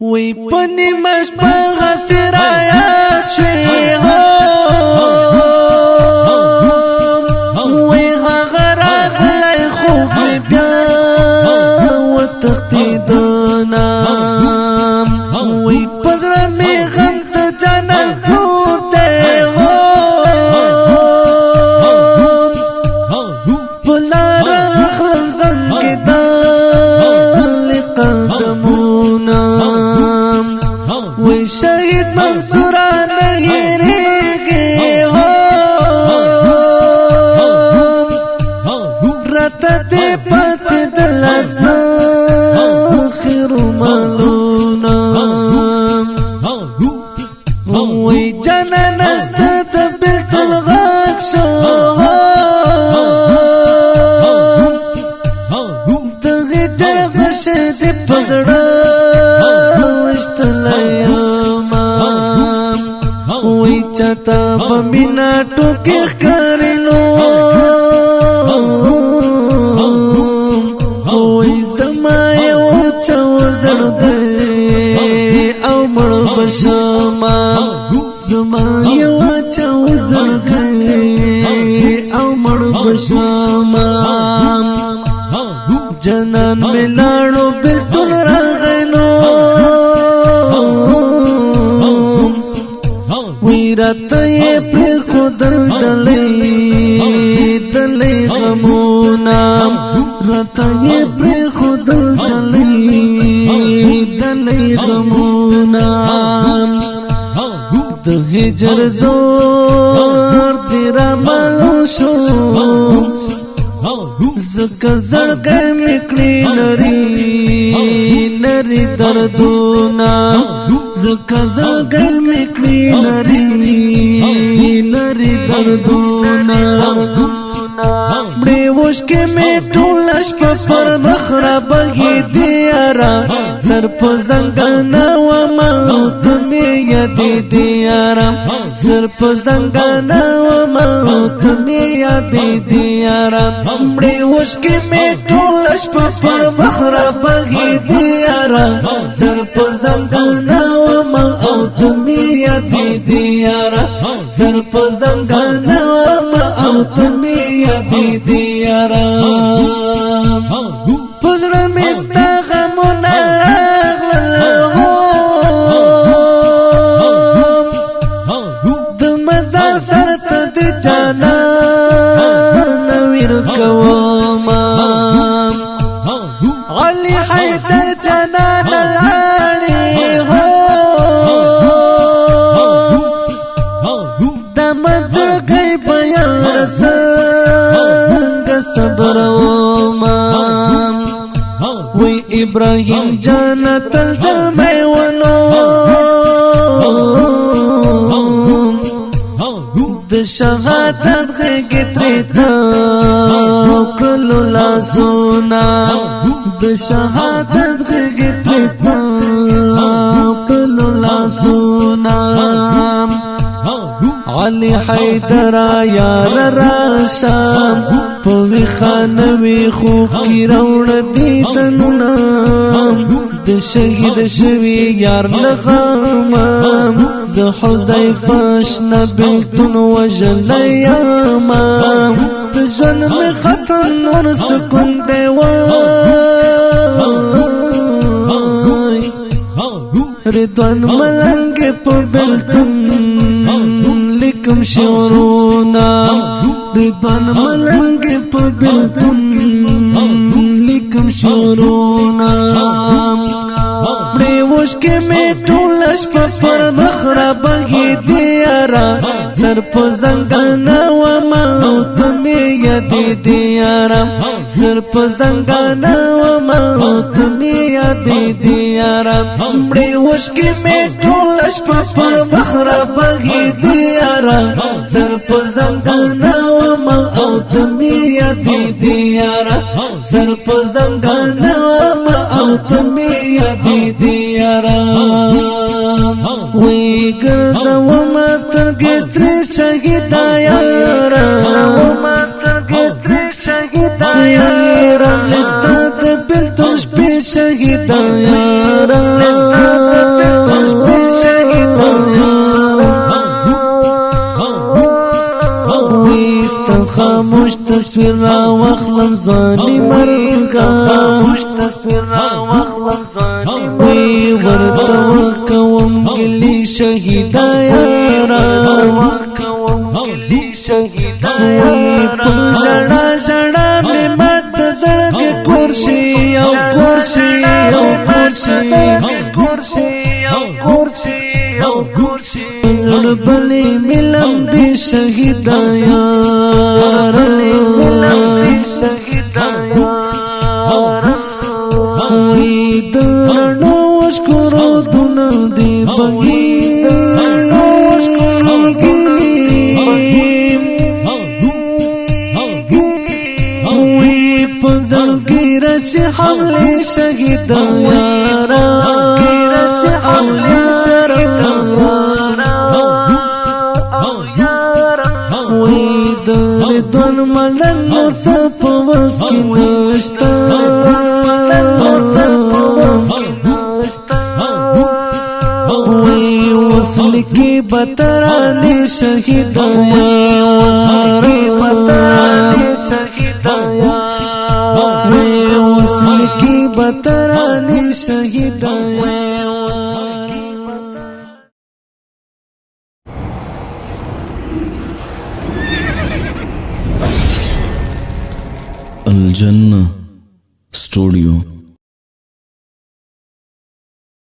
وی پنی مش پاغا سرایات شوی وی غغر اغلی خوب می بیا و تختیدنام وی پزر می غم تا جانان کور دے پلار اخلم زنگ دال قدمونا وی شهید منصوران نهیریگی رتا دی پات دلسنا خیرو مالونا وی جانا نستا دبیلت الغاق شو دغی جرغش دی پزڑا وی چاہتا بمینا ٹوکی خکارلو وی زمائی اوچا وزر گئی او مر بشما زمائی اوچا وزر گئی او مر بشما جنان ملانو بلتون راغینو رتا یہ پر خودل دلی غمونا رتا یہ پر خودل دلی غمونا د هجر زور دیرا مالو شو زکا زرگا مکڑی نری دردونا زکا زرگا مکڑی نری دردونا بڑی وشک میں ٹولش پر بخرا بگی دیارا سر پا زنگانا و موت میں یادی دیارا سر پا زنگانا و موت میں یادی دیارا بڑی وشک میں ٹولش پر بخرا بگی دیارا سر پا زنگانا و موت میں یادی دیارا سر پا زنگانا و موت میں یادی دیارا پزڑ مستا غمونا راغلل د مزار سرتا دی جانا نویر کوما علی حیدر جانا نلانی دا مزر گئی بیان رسنگ صبر ومام وی ابراہیم جانا تلزل میونو د شهادت غیگی تریتا اکرلو لازونا د شهادت غیگی تریتا اکرلو لازونا علی حیدر یار راشام پوی خانوی خوب کی روڑ دیدنونام د شهید شوی یار لغامام ز حذیفه شنه بیلتون وژل یامام د ژوند می ختم نور سکون دی وای رضوان ملنګ په بیلتون لیکم شعرونه رضوان ملنګ په بیلتون لیکم شعرونه وشک میں ٹولش پر بخرا بگی دیارا سر پا زنگانا و موت میں یادی دیارا سر پا زنگانا و موت میں یادی دیارا بڑی وشک میں ٹولش پر بخرا بگی دیارا سر پا زنگانا و موت میں یادی دیارا سر پا زنگانا و موت میں یادی دیارا وی گرزا و ماستر گستری شهیدا یارا ماستر گستری شهیدا یارا لستاد بلتوش پی شهیدا یارا شهیدا یارا پژړا ژړا مې مات زړګي کورشي او کورشي او کورشي زړ بلې ملم به شهیدا یارا وې درنو وشکرو دن دی بغي رش حمل شهیدا یارا او یارا وی در دون ملن صف وسکی نشتا وی وصل کی بطرانی شهیدا یارا وصل کی بطرانی شهیدا الجنة ستوديو